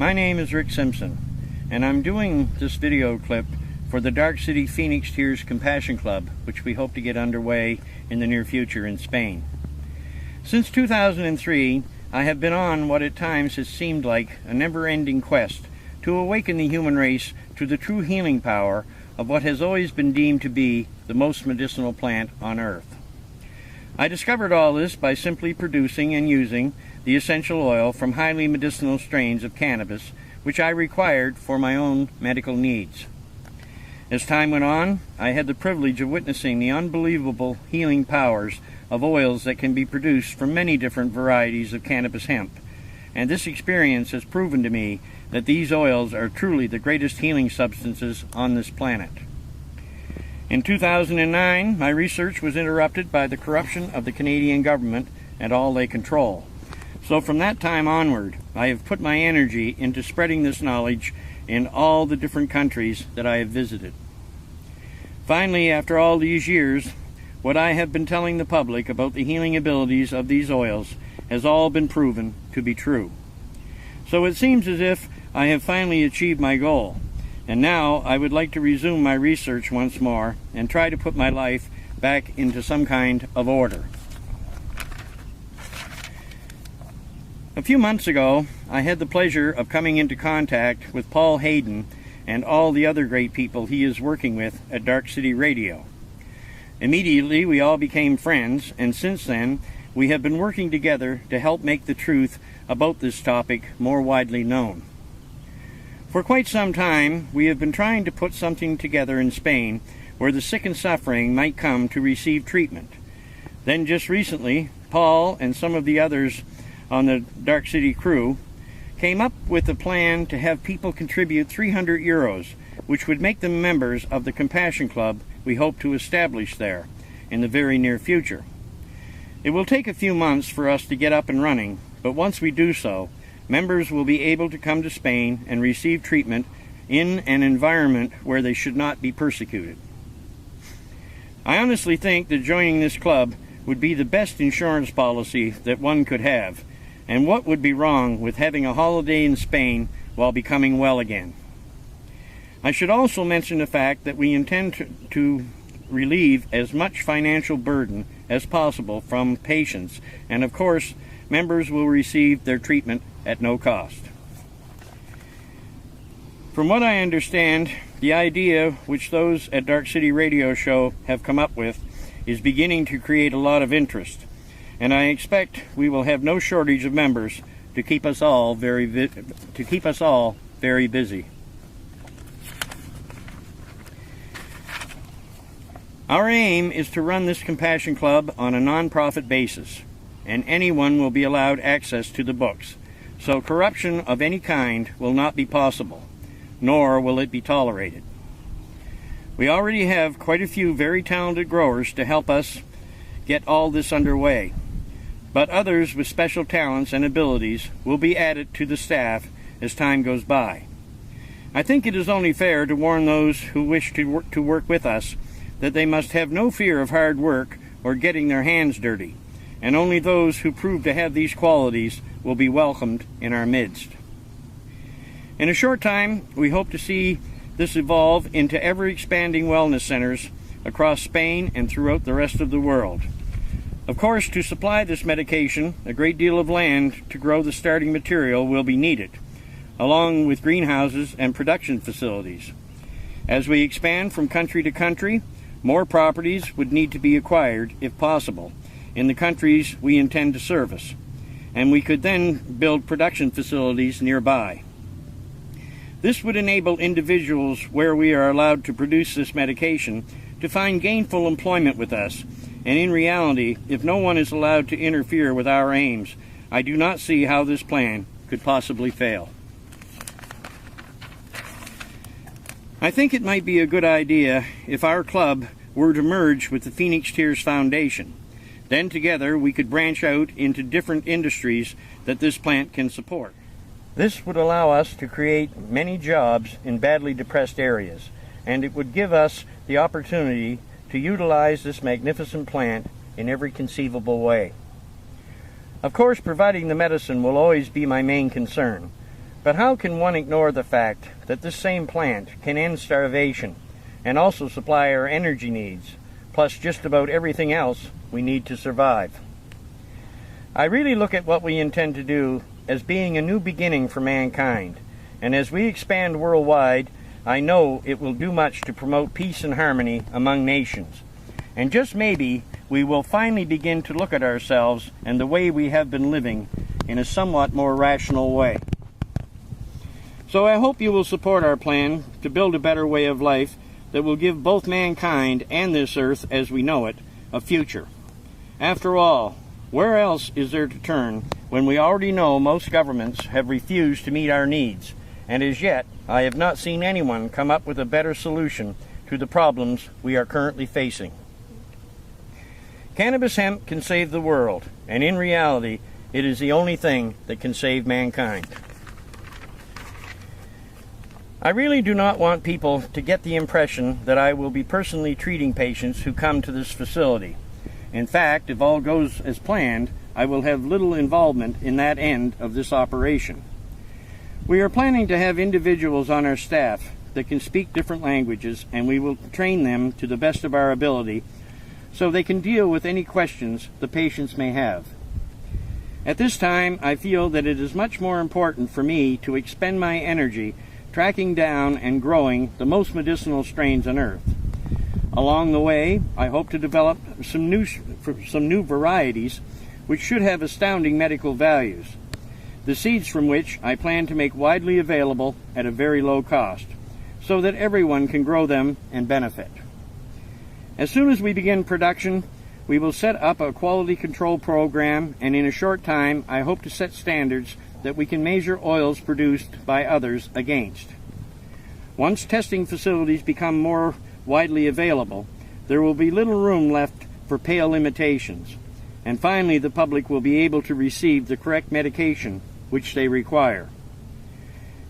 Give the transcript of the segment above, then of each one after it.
My name is Rick Simpson, and I'm doing this video clip for the Darkcity Phoenixtears Compassion Club, which we hope to get underway in the near future in Spain. Since 2003, I have been on what at times has seemed like a never-ending quest to awaken the human race to the true healing power of what has always been deemed to be the most medicinal plant on Earth. I discovered all this by simply producing and using the essential oil from highly medicinal strains of cannabis, which I required for my own medical needs. As time went on, I had the privilege of witnessing the unbelievable healing powers of oils that can be produced from many different varieties of cannabis hemp, and this experience has proven to me that these oils are truly the greatest healing substances on this planet. In 2009, my research was interrupted by the corruption of the Canadian government and all they control. So from that time onward, I have put my energy into spreading this knowledge in all the different countries that I have visited. Finally, after all these years, what I have been telling the public about the healing abilities of these oils has all been proven to be true. So it seems as if I have finally achieved my goal, and now I would like to resume my research once more and try to put my life back into some kind of order. A few months ago, I had the pleasure of coming into contact with Paul Hayden and all the other great people he is working with at Darkcity Radio. Immediately, we all became friends, and since then, we have been working together to help make the truth about this topic more widely known. For quite some time, we have been trying to put something together in Spain where the sick and suffering might come to receive treatment. Then just recently, Paul and some of the others on the Darkcity crew came up with a plan to have people contribute 300 euros, which would make them members of the Compassion Club we hope to establish there in the very near future. It will take a few months for us to get up and running, but once we do so, members will be able to come to Spain and receive treatment in an environment where they should not be persecuted. I honestly think that joining this club would be the best insurance policy that one could have, and what would be wrong with having a holiday in Spain while becoming well again? I should also mention the fact that we intend to relieve as much financial burden as possible from patients, and of course, members will receive their treatment at no cost. From what I understand, the idea which those at Darkcity Radio Show have come up with is beginning to create a lot of interest, and I expect we will have no shortage of members to keep us all very busy. Our aim is to run this Compassion Club on a non-profit basis, and anyone will be allowed access to the books, so corruption of any kind will not be possible, nor will it be tolerated. We already have quite a few very talented growers to help us get all this underway, but others with special talents and abilities will be added to the staff as time goes by. I think it is only fair to warn those who wish to work with us that they must have no fear of hard work or getting their hands dirty, and only those who prove to have these qualities will be welcomed in our midst. In a short time, we hope to see this evolve into ever-expanding wellness centers across Spain and throughout the rest of the world. Of course, to supply this medication, a great deal of land to grow the starting material will be needed, along with greenhouses and production facilities. As we expand from country to country, more properties would need to be acquired, if possible, in the countries we intend to service, and we could then build production facilities nearby. This would enable individuals where we are allowed to produce this medication to find gainful employment with us, and in reality, if no one is allowed to interfere with our aims, I do not see how this plan could possibly fail. I think it might be a good idea if our club were to merge with the Phoenixtears Foundation. Then together we could branch out into different industries that this plant can support. This would allow us to create many jobs in badly depressed areas, and it would give us the opportunity to utilize this magnificent plant in every conceivable way. Of course, providing the medicine will always be my main concern, But how can one ignore the fact that this same plant can end starvation and also supply our energy needs, plus just about everything else we need to survive? I really look at what we intend to do as being a new beginning for mankind, and as we expand worldwide, I know it will do much to promote peace and harmony among nations. And just maybe, we will finally begin to look at ourselves and the way we have been living in a somewhat more rational way. So I hope you will support our plan to build a better way of life that will give both mankind and this earth as we know it a future. After all, where else is there to turn when we already know most governments have refused to meet our needs, and as yet I have not seen anyone come up with a better solution to the problems we are currently facing. Cannabis hemp can save the world, and in reality, it is the only thing that can save mankind. I really do not want people to get the impression that I will be personally treating patients who come to this facility. In fact, if all goes as planned, I will have little involvement in that end of this operation. We are planning to have individuals on our staff that can speak different languages, and we will train them to the best of our ability so they can deal with any questions the patients may have. At this time, I feel that it is much more important for me to expend my energy tracking down and growing the most medicinal strains on Earth. Along the way, I hope to develop some new varieties which should have astounding medical values, the seeds from which I plan to make widely available at a very low cost, so that everyone can grow them and benefit. As soon as we begin production, we will set up a quality control program, and in a short time, I hope to set standards that we can measure oils produced by others against. Once testing facilities become more widely available, there will be little room left for pale imitations, and finally the public will be able to receive the correct medication which they require.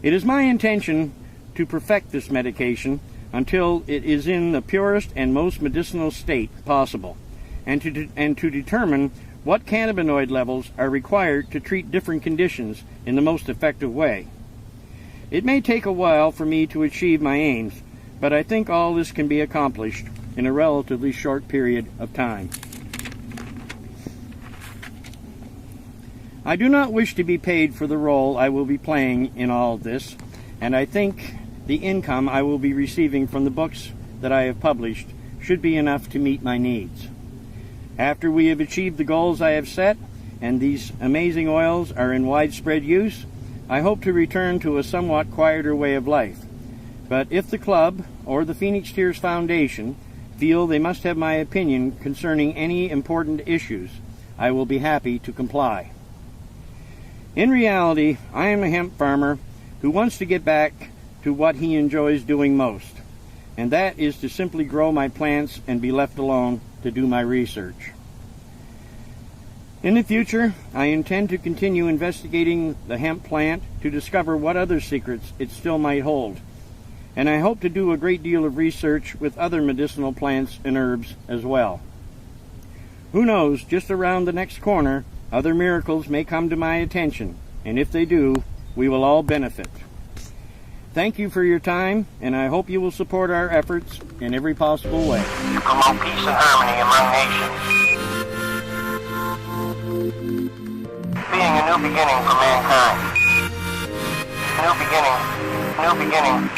It is my intention to perfect this medication until it is in the purest and most medicinal state possible, and to determine what cannabinoid levels are required to treat different conditions in the most effective way. It may take a while for me to achieve my aims, but I think all this can be accomplished in a relatively short period of time. I do not wish to be paid for the role I will be playing in all of this, and I think the income I will be receiving from the books that I have published should be enough to meet my needs. After we have achieved the goals I have set, and these amazing oils are in widespread use, I hope to return to a somewhat quieter way of life. But if the club or the Phoenixtears Foundation feel they must have my opinion concerning any important issues, I will be happy to comply. In reality, I am a hemp farmer who wants to get back to what he enjoys doing most, and that is to simply grow my plants and be left alone to do my research. In the future, I intend to continue investigating the hemp plant to discover what other secrets it still might hold, and I hope to do a great deal of research with other medicinal plants and herbs as well. Who knows, just around the next corner, other miracles may come to my attention, and if they do, we will all benefit. Thank you for your time, and I hope you will support our efforts in every possible way. To promote peace and harmony among nations. Being a new beginning for mankind. New beginning.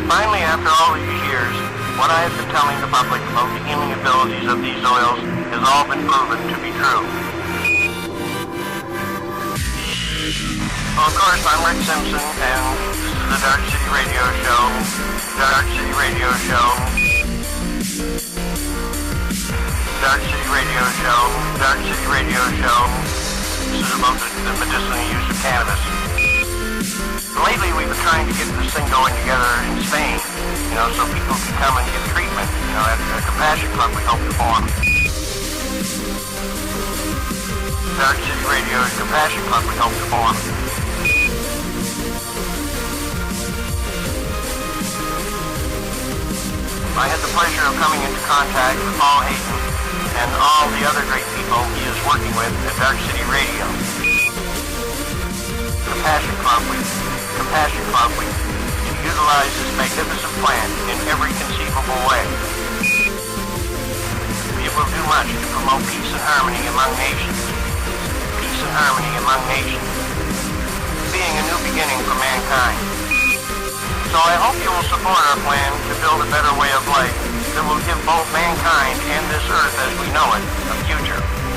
Finally, after all these years, what I have been telling the public about the healing abilities of these oils has all been proven to be true. Well, of course, I'm Rick Simpson, and this is the Darkcity Radio Show. Darkcity Radio Show. Darkcity Radio Show. Darkcity Radio Show. This is about the medicinal use of cannabis. Lately, we've been trying to get this thing going together in Spain, so people can come and get treatment, at a compassion club we hope to form. Darkcity Radio Compassion Club we hope to form. I had the pleasure of coming into contact with Paul Hayden and all the other great people he is working with at Darkcity Radio. The Compassion Club, we utilize this magnificent plant in every conceivable way. It will do much to promote peace and harmony among nations. Peace and harmony among nations. Being a new beginning for mankind. So I hope you will support our plan to build a better way of life that will give both mankind and this earth as we know it a future.